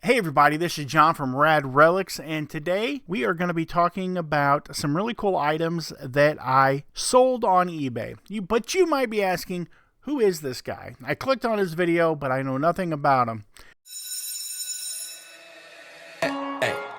Hey everybody, this is John from Rad Relics, and today we are going to be talking about some really cool items that I sold on eBay. But you might be asking, who is this guy? I clicked on his video, but I know nothing about him.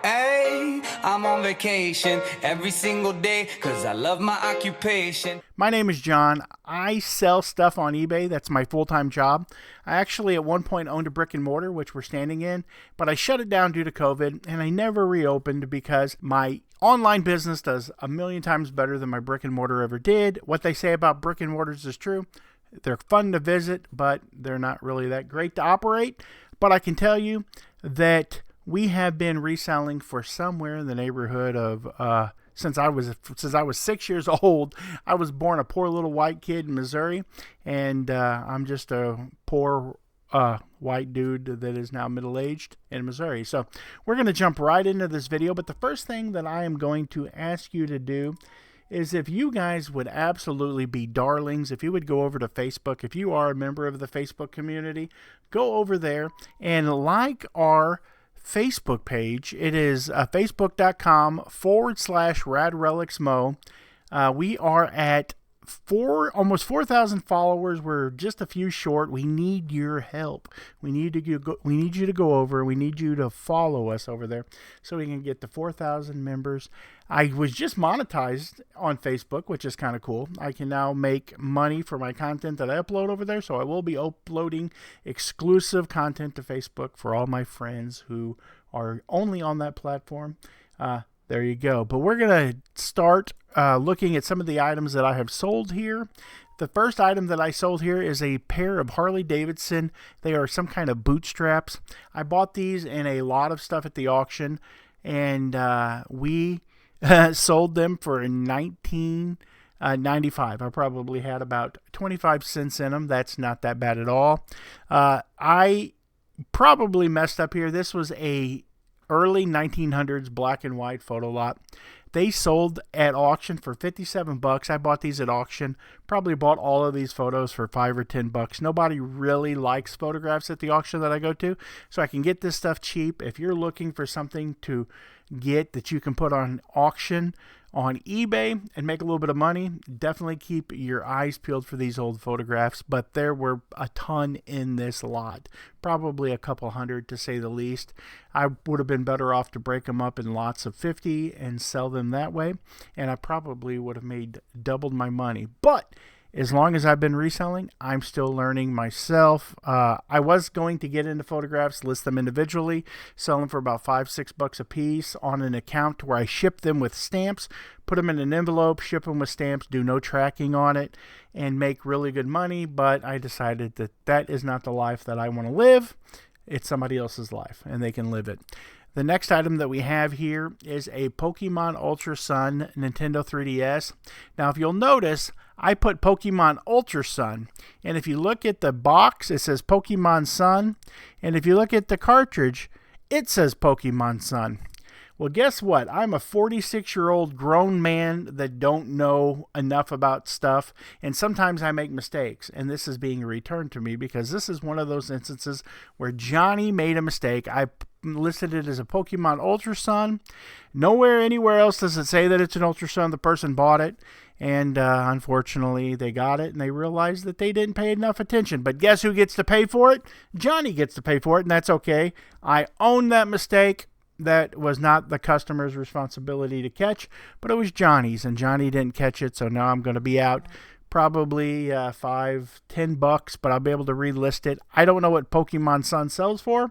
Hey, I'm on vacation every single day because I love my occupation. My name is John. I sell stuff on eBay. That's my full-time job. I actually at one point owned a brick-and-mortar, which we're standing in, but I shut it down due to COVID, and I never reopened because my online business does a million times better than my brick-and-mortar ever did. What they say about brick-and-mortars is true. They're fun to visit, but they're not really that great to operate. But I can tell you that we have been reselling for somewhere in the neighborhood of since I was 6 years old. I was born a poor little white kid in Missouri, and I'm just a poor white dude that is now middle-aged in Missouri. So we're going to jump right into this video. But the first thing that I am going to ask you to do is, if you guys would absolutely be darlings, if you would go over to Facebook, if you are a member of the Facebook community, go over there and like our Facebook page. It is facebook.com/Rad Relics Mo. We are at almost 4,000 followers. We're just a few short. We need your help. We need you to go over. We need you to follow us over there so we can get to 4,000 members. I was just monetized on Facebook, which is kind of cool. I can now make money for my content that I upload over there, so I will be uploading exclusive content to Facebook for all my friends who are only on that platform. There you go. But we're going to start looking at some of the items that I have sold here. The first item that I sold here is a pair of Harley-Davidson. They are some kind of bootstraps. I bought these in a lot of stuff at the auction, and we sold them for $19.95. I probably had about 25 cents in them. That's not that bad at all. I probably messed up here. This was a early 1900s black and white photo lot. They sold at auction for 57 bucks. I bought these at auction. Probably bought all of these photos for 5 or 10 bucks. Nobody really likes photographs at the auction that I go to, so I can get this stuff cheap. If you're looking for something to get that you can put on auction on eBay and make a little bit of money, definitely keep your eyes peeled for these old photographs. But there were a ton in this lot, probably a couple hundred to say the least. I would have been better off to break them up in lots of 50 and sell them that way, and I probably would have made doubled my money. But as long as I've been reselling, I'm still learning myself. I was going to get into photographs, list them individually, sell them for about $5-6 a piece on an account where I ship them with stamps, put them in an envelope, ship them with stamps, do no tracking on it, and make really good money. But I decided that that is not the life that I want to live. It's somebody else's life, and they can live it. The next item that we have here is a Pokemon Ultra Sun Nintendo 3DS. Now, if you'll notice, I put Pokemon Ultra Sun, and if you look at the box, it says Pokemon Sun, and if you look at the cartridge, it says Pokemon Sun. Well, guess what? I'm a 46-year-old grown man that don't know enough about stuff, and sometimes I make mistakes, and this is being returned to me because this is one of those instances where Johnny made a mistake. I listed it as a Pokemon Ultra Sun. Nowhere anywhere else does it say that it's an Ultra Sun. The person bought it, and unfortunately they got it, and they realized that they didn't pay enough attention. But guess who gets to pay for it? Johnny gets to pay for it, and that's okay. I own that mistake. That was not the customer's responsibility to catch, but it was Johnny's, and Johnny didn't catch it, so now I'm going to be out probably $5-10, but I'll be able to relist it. I don't know what Pokemon Sun sells for,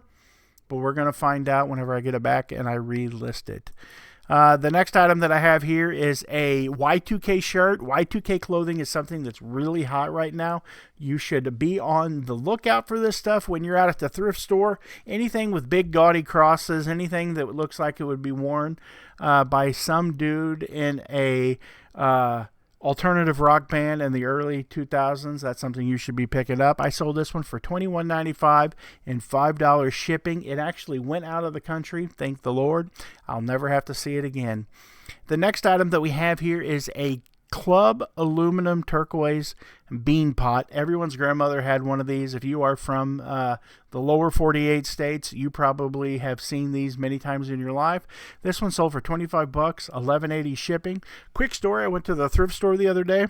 but we're going to find out whenever I get it back and I relist it. The next item that I have here is a Y2K shirt. Y2K clothing is something that's really hot right now. You should be on the lookout for this stuff when you're out at the thrift store. Anything with big gaudy crosses, anything that looks like it would be worn by some dude in a alternative rock band in the early 2000s. That's something you should be picking up. I sold this one for $21.95 and $5 shipping. It actually went out of the country, thank the Lord. I'll never have to see it again. The next item that we have here is a club aluminum turquoise bean pot. Everyone's grandmother had one of these. If you are from the lower 48 states, you probably have seen these many times in your life. This one sold for $25, $11.80 shipping. Quick story, I went to the thrift store the other day.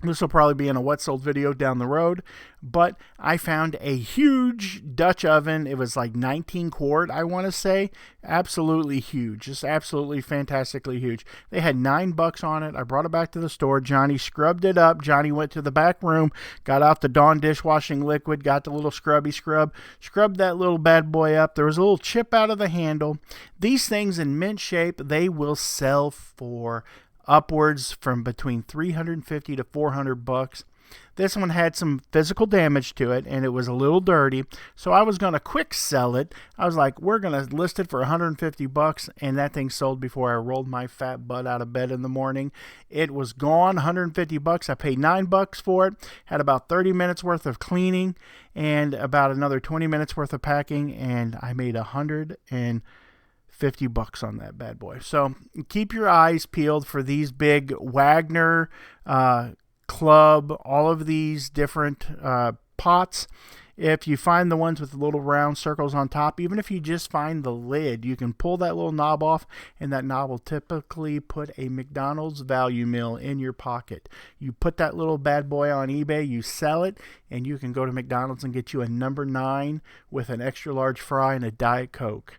This will probably be in a what sold video down the road, but I found a huge Dutch oven. It was like 19 quart, I want to say. Absolutely huge. Just absolutely fantastically huge. They had $9 on it. I brought it back to the store. Johnny scrubbed it up. Johnny went to the back room, got out the Dawn dishwashing liquid, got the little scrubby scrub, scrubbed that little bad boy up. There was a little chip out of the handle. These things in mint shape, they will sell for upwards from between $350 to $400. This one had some physical damage to it, and it was a little dirty, so I was going to quick sell it. I was like, we're going to list it for $150, and that thing sold before I rolled my fat butt out of bed in the morning. It was gone, $150. I paid $9 for it, had about 30 minutes worth of cleaning, and about another 20 minutes worth of packing, and I made $150 on that bad boy. So keep your eyes peeled for these big Wagner, club, all of these different pots. If you find the ones with the little round circles on top, even if you just find the lid, you can pull that little knob off, and that knob will typically put a McDonald's value meal in your pocket. You put that little bad boy on eBay, you sell it, and you can go to McDonald's and get you a number 9 with an extra large fry and a Diet Coke.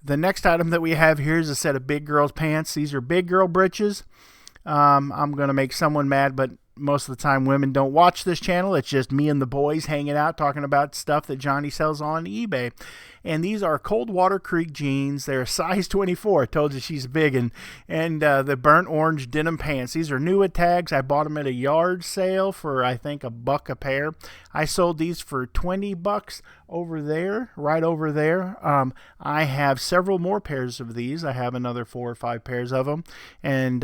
The next item that we have here is a set of big girls pants. These are big girl britches. I'm going to make someone mad, but most of the time women don't watch this channel. It's just me and the boys hanging out talking about stuff that Johnny sells on eBay. And these are Coldwater Creek jeans. They're a size 24. I told you she's big. And the burnt orange denim pants. These are new with tags. I bought them at a yard sale for, I think, $1 a pair. I sold these for $20 over there, right over there. I have several more pairs of these. I have another 4 or 5 pairs of them. And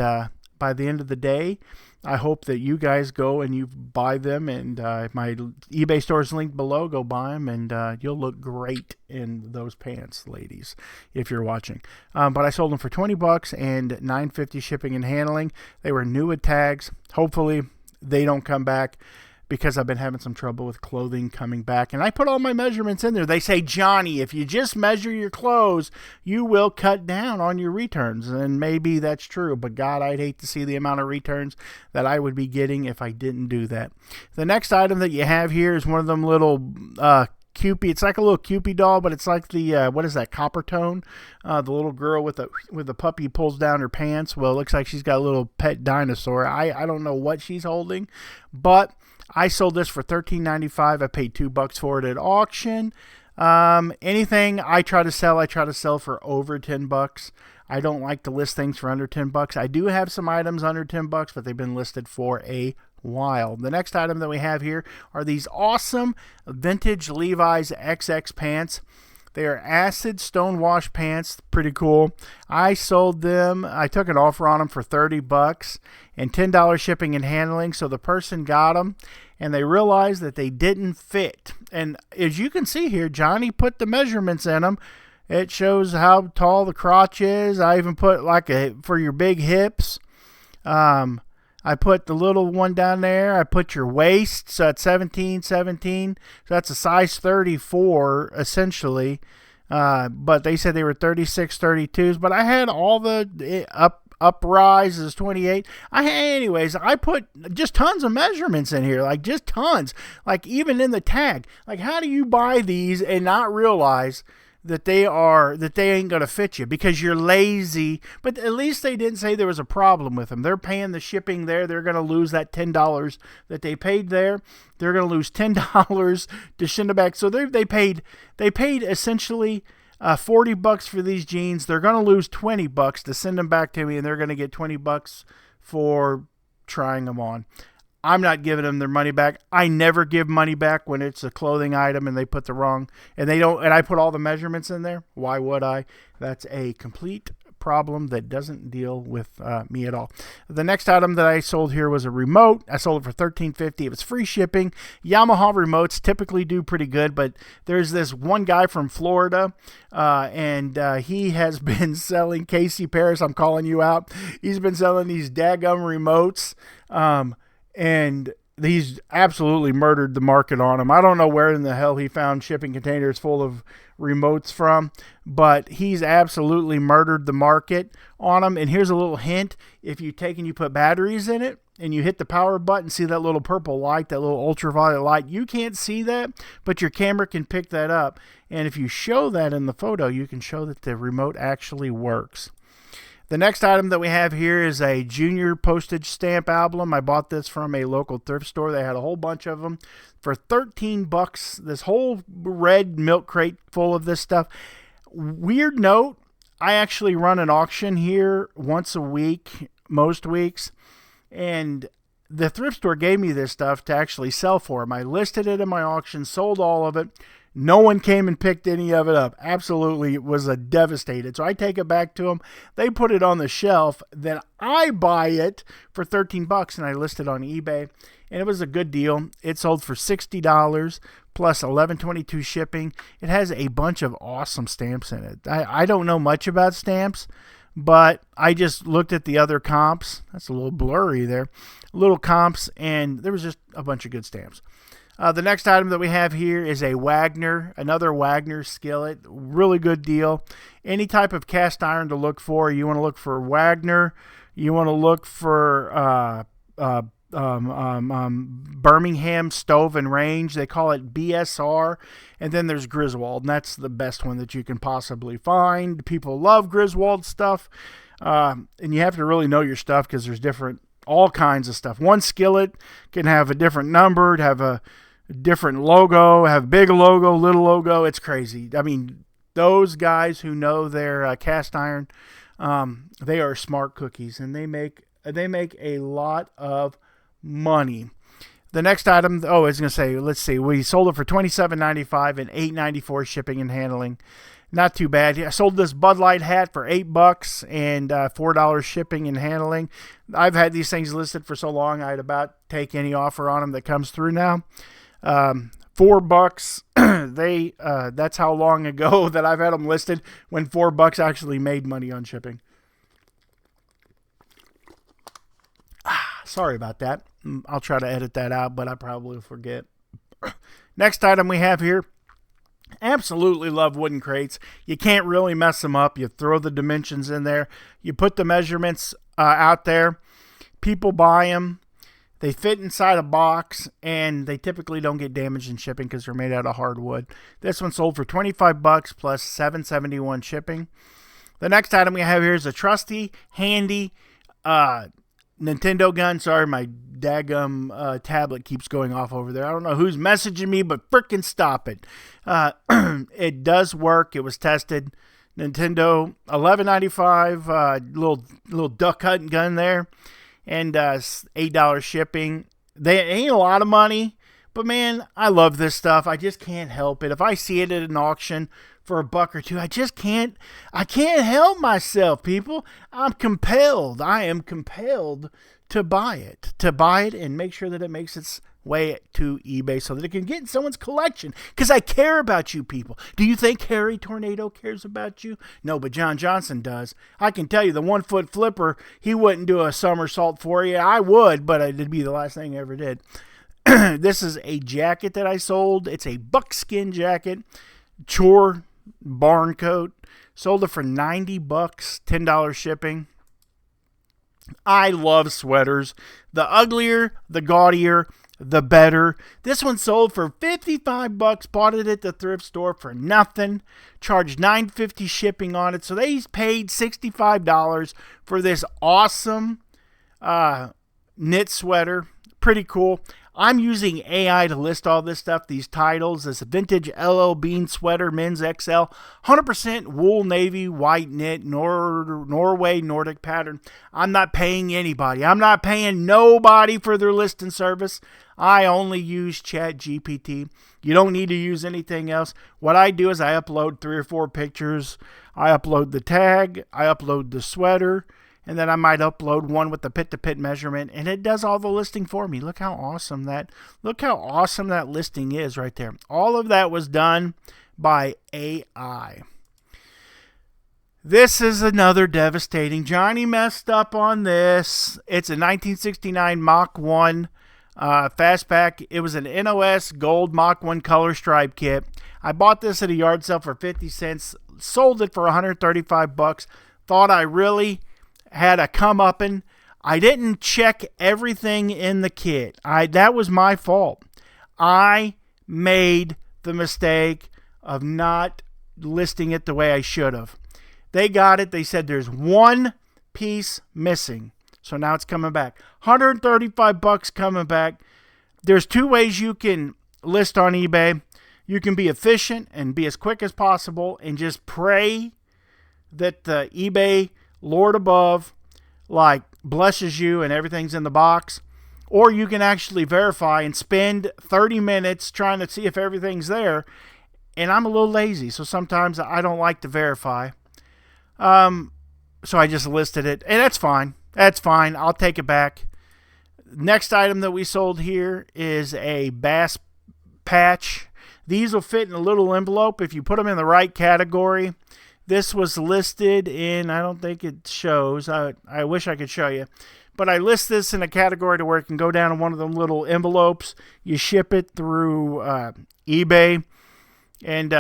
by the end of the day, I hope that you guys go and you buy them, and my eBay store is linked below. Go buy them, and you'll look great in those pants, ladies, if you're watching. But I sold them for $20 and $9.50 shipping and handling. They were new with tags. Hopefully they don't come back, because I've been having some trouble with clothing coming back. And I put all my measurements in there. They say, Johnny, if you just measure your clothes, you will cut down on your returns. And maybe that's true, but God, I'd hate to see the amount of returns that I would be getting if I didn't do that. The next item that you have here is one of them little Cupid. It's like a little Cupid doll, but it's like the what is that, copper tone? The little girl with the puppy pulls down her pants. Well, it looks like she's got a little pet dinosaur. I don't know what she's holding, but I sold this for $13.95. I paid $2 for it at auction. Anything I try to sell for over $10. I don't like to list things for under $10. I do have some items under $10, but they've been listed for a while. The next item that we have here are these awesome vintage Levi's XX pants. They are acid stone wash pants. Pretty cool. I sold them. I took an offer on them for $30 and $10 shipping and handling. So the person got them, and they realized that they didn't fit. And as you can see here, Johnny put the measurements in them. It shows how tall the crotch is. I even put like for your big hips. I put the little one down there. I put your waist, so it's 17. So that's a size 34, essentially. But they said they were 36, 32s. But I had all the uprise is 28. Anyways, I put just tons of measurements in here, like just tons. Like even in the tag. Like, how do you buy these and not realize that they ain't gonna fit you because you're lazy? But at least they didn't say there was a problem with them. They're paying the shipping there. They're gonna lose that $10 that they paid there. They're gonna lose $10 to send it back. So they paid essentially $40 for these jeans. They're gonna lose $20 to send them back to me, and they're gonna get $20 for trying them on. I'm not giving them their money back. I never give money back when it's a clothing item and they put the wrong, and I put all the measurements in there. Why would I? That's a complete problem that doesn't deal with me at all. The next item that I sold here was a remote. I sold it for $13.50. It was free shipping. Yamaha remotes typically do pretty good, but there's this one guy from Florida, and he has been selling, Casey Paris, I'm calling you out. He's been selling these daggum remotes, and he's absolutely murdered the market on them. I don't know where in the hell he found shipping containers full of remotes from, but he's absolutely murdered the market on them. And here's a little hint. If you take and you put batteries in it and you hit the power button, see that little purple light, that little ultraviolet light? You can't see that, but your camera can pick that up. And if you show that in the photo, you can show that the remote actually works. The next item that we have here is a junior postage stamp album. I bought this from a local thrift store. They had a whole bunch of them for $13. This whole red milk crate full of this stuff. Weird note, I actually run an auction here once a week, most weeks, and the thrift store gave me this stuff to actually sell for them. I listed it in my auction, sold all of it. No one came and picked any of it up. Absolutely, it was devastated. So I take it back to them. They put it on the shelf. Then I buy it for $13 and I list it on eBay. And it was a good deal. It sold for $60 plus $11.22 shipping. It has a bunch of awesome stamps in it. I don't know much about stamps, but I just looked at the other comps. That's a little blurry there. Little comps, and there was just a bunch of good stamps. The next item that we have here is a Wagner, another Wagner skillet. Really good deal. Any type of cast iron to look for. You want to look for Wagner. You want to look for Birmingham Stove and Range. They call it BSR. And then there's Griswold, and that's the best one that you can possibly find. People love Griswold stuff. And you have to really know your stuff because there's all kinds of stuff. One skillet can have a different number, have a different logo, have a big logo, little logo. It's crazy. I mean, those guys who know their cast iron, they are smart cookies, and they make a lot of money. The next item, I was going to say, let's see, we sold it for $27.95 and $8.94 shipping and handling. Not too bad. I sold this Bud Light hat for $8 and $4 shipping and handling. I've had these things listed for so long, I'd about take any offer on them that comes through now. $4. That's how long ago that I've had them listed when $4 actually made money on shipping. Sorry about that. I'll try to edit that out, but I probably will forget. Next item we have here. Absolutely love wooden crates. You can't really mess them up. You throw the dimensions in there. You put the measurements out there. People buy them. They fit inside a box, and they typically don't get damaged in shipping because they're made out of hardwood. This one sold for $25 plus $7.71 shipping. The next item we have here is a trusty, handy Nintendo gun. Sorry, my daggum tablet keeps going off over there. I don't know who's messaging me, but frickin' stop it. It does work. It was tested. Nintendo, $11.95, little duck hunting gun there, and $8 shipping. They ain't a lot of money, but man, I love this stuff. I just can't help it. If I see it at an auction for $1 or $2, I can't help myself, people. I am compelled to buy it and make sure that it makes its way to eBay so that it can get in someone's collection, because I care about you people. Do you think Harry Tornado cares about you? No, but John Johnson does. I can tell you, the 1 foot flipper, he wouldn't do a somersault for you. I would, but it'd be the last thing I ever did. This is a jacket that I sold. It's a buckskin jacket, chore barn coat. Sold it for $90, $10 shipping. I love sweaters. The uglier, the gaudier, the better. This one sold for $55. Bought it at the thrift store for nothing. Charged $9.50 shipping on it. So they paid $65 for this awesome knit sweater. Pretty cool. I'm using AI to list all this stuff, these titles. This vintage LL Bean sweater, men's XL, 100% wool navy, white knit, Norway Nordic pattern. I'm not paying anybody. I'm not paying nobody for their listing service. I only use ChatGPT. You don't need to use anything else. What I do is I upload 3 or 4 pictures. I upload the tag. I upload the sweater. And then I might upload one with the pit-to-pit measurement, and it does all the listing for me. Look how awesome that listing is right there. All of that was done by AI. This is another devastating. Johnny messed up on this. It's a 1969 Mach 1 fastback. It was an NOS gold Mach 1 color stripe kit. I bought this at a yard sale for 50 cents. Sold it for $135. Thought I really had a comeupping. I didn't check everything in the kit. That was my fault. I made the mistake of not listing it the way I should have. They got it. They said there's one piece missing. So now it's coming back. $135 coming back. There's 2 ways you can list on eBay. You can be efficient and be as quick as possible and just pray that the eBay Lord above blesses you and everything's in the box. Or you can actually verify and spend 30 minutes trying to see if everything's there. And I'm a little lazy, so sometimes I don't like to verify. So I just listed it, and that's fine. That's fine. I'll take it back. Next item that we sold here is a bass patch. These will fit in a little envelope if you put them in the right category. This was listed in, I don't think it shows. I wish I could show you. But I list this in a category to where it can go down in one of them little envelopes. You ship it through eBay. And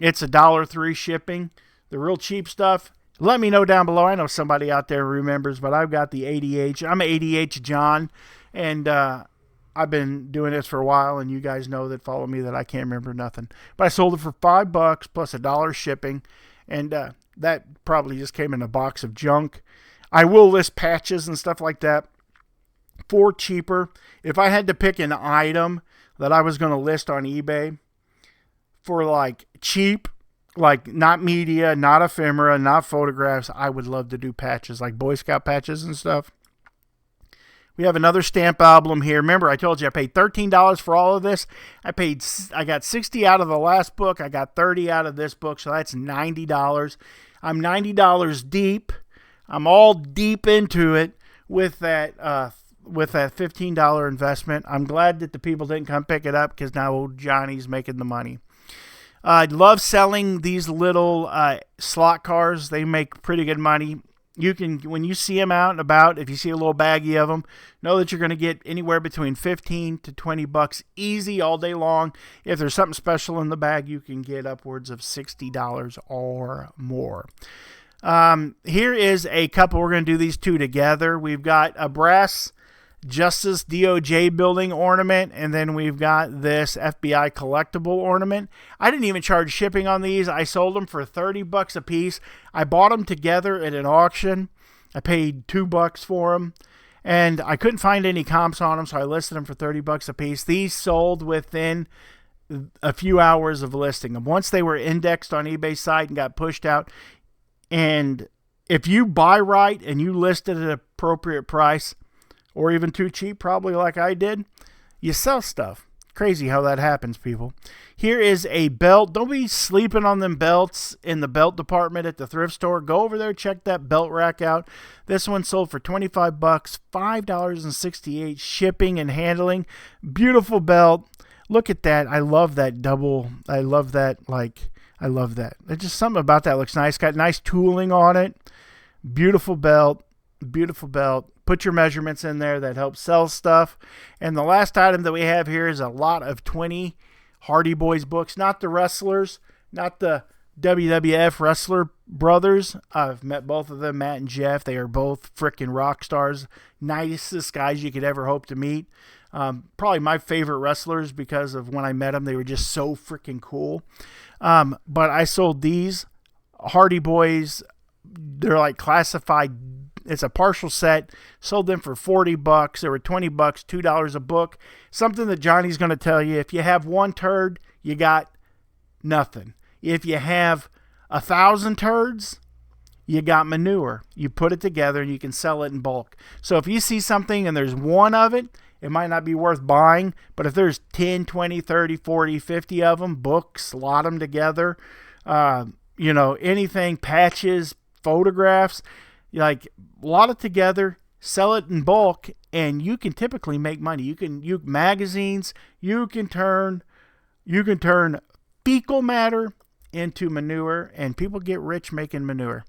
it's $1.03 shipping. The real cheap stuff. Let me know down below. I know somebody out there remembers, but I've got the ADH. I'm ADH John. And I've been doing this for a while. And you guys know that follow me that I can't remember nothing. But I sold it for $5 plus $1 shipping. And that probably just came in a box of junk. I will list patches and stuff like that for cheaper. If I had to pick an item that I was going to list on eBay for cheap, not media, not ephemera, not photographs, I would love to do patches, like Boy Scout patches and stuff. We have another stamp album here. Remember, I told you I paid $13 for all of this. I got $60 out of the last book. I got $30 out of this book, so that's $90. I'm $90 deep. I'm all deep into it with that $15 investment. I'm glad that the people didn't come pick it up because now old Johnny's making the money. I love selling these little slot cars. They make pretty good money. You can, when you see them out and about, if you see a little baggie of them, know that you're going to get anywhere between $15 to $20 easy all day long. If there's something special in the bag, you can get upwards of $60 or more. Here is a couple. We're going to do these 2 together. We've got a brass Justice DOJ building ornament, and then we've got this FBI collectible ornament. I didn't even charge shipping on these. I sold them for $30 a piece. I bought them together at an auction. I paid $2 for them, and I couldn't find any comps on them, so I listed them for $30 a piece. These sold within a few hours of listing them. Once they were indexed on eBay site and got pushed out, and if you buy right and you list it at an appropriate price, or even too cheap, probably like I did, you sell stuff. Crazy how that happens, people. Here is a belt. Don't be sleeping on them belts in the belt department at the thrift store. Go over there, check that belt rack out. This one sold for $25, $5.68 shipping and handling. Beautiful belt. Look at that. I love that double. I love that. I love that. There's just something about that looks nice. Got nice tooling on it. Beautiful belt. Beautiful belt. Put your measurements in there. That helps sell stuff. And the last item that we have here is a lot of 20 Hardy Boys books. Not the wrestlers, not the WWF wrestler brothers. I've met both of them, Matt and Jeff. They are both freaking rock stars. Nicest guys you could ever hope to meet. Probably my favorite wrestlers because of when I met them. They were just so freaking cool. But I sold these Hardy Boys. They're like classified It's a partial set. Sold them for $40. They were $20, $2 a book. Something that Johnny's going to tell you: if you have one turd, you got nothing. If you have 1,000 turds, you got manure. You put it together and you can sell it in bulk. So if you see something and there's one of it, it might not be worth buying. But if there's 10, 20, 30, 40, 50 of them, books, lot them together, anything, patches, photographs, like lot it together, sell it in bulk, and you can typically make money. You can magazines, you can turn fecal matter into manure, and people get rich making manure.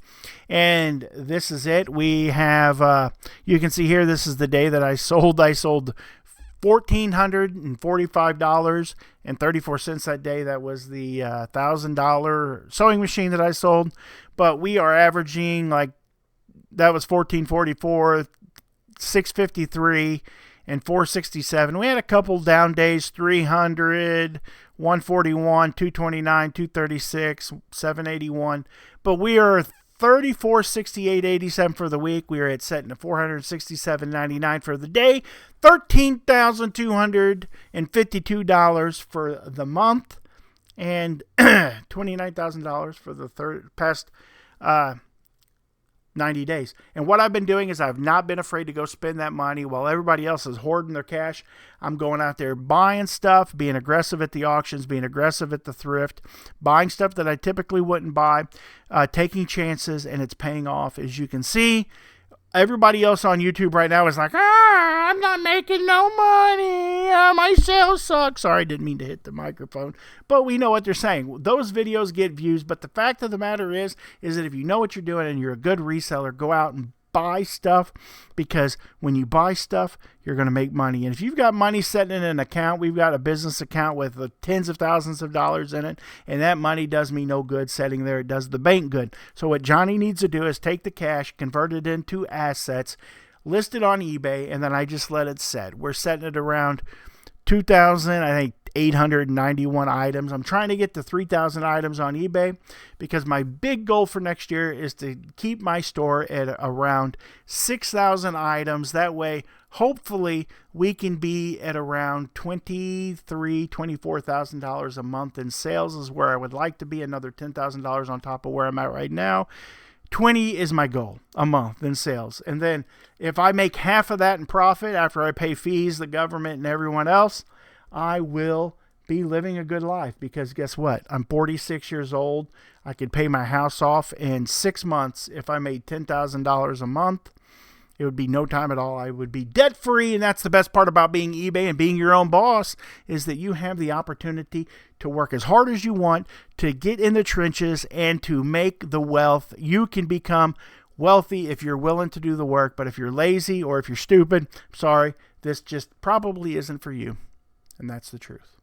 And this is it. We have you can see here, this is the day that I sold $1,445.34 that day. That was the $1,000 sewing machine that I sold. But we are averaging, like, that was $1,444, $653, and $467. We had a couple down days: $300, $141, $229, $236, $781. But we are $3468.87 for the week. We are at setting at $467.99 for the day. $13,252 for the month, and $29,000 for the past 90 days. And what I've been doing is I've not been afraid to go spend that money while everybody else is hoarding their cash. I'm going out there buying stuff, being aggressive at the auctions, being aggressive at the thrift, buying stuff that I typically wouldn't buy, taking chances, and it's paying off. As you can see, everybody else on YouTube right now is like, I'm not making no money. My sales suck. Sorry, I didn't mean to hit the microphone. But we know what they're saying. Those videos get views. But the fact of the matter is that if you know what you're doing and you're a good reseller, go out and buy stuff, because when you buy stuff, you're going to make money. And if you've got money sitting in an account, we've got a business account with tens of thousands of dollars in it, and that money does me no good sitting there. It does the bank good. So what Johnny needs to do is take the cash, convert it into assets, list it on eBay, and then I just let it set. We're setting it around 2,000, I think 891 items. I'm trying to get to 3,000 items on eBay, because my big goal for next year is to keep my store at around 6,000 items. That way, hopefully, we can be at around $23,000, $24,000 a month in sales is where I would like to be. Another $10,000 on top of where I'm at right now. 20 is my goal a month in sales. And then if I make half of that in profit after I pay fees, the government, and everyone else, I will be living a good life, because guess what? I'm 46 years old. I could pay my house off in 6 months. If I made $10,000 a month, it would be no time at all. I would be debt free. And that's the best part about being eBay and being your own boss, is that you have the opportunity to work as hard as you want, to get in the trenches, and to make the wealth. You can become wealthy if you're willing to do the work. But if you're lazy or if you're stupid, sorry, this just probably isn't for you. And that's the truth.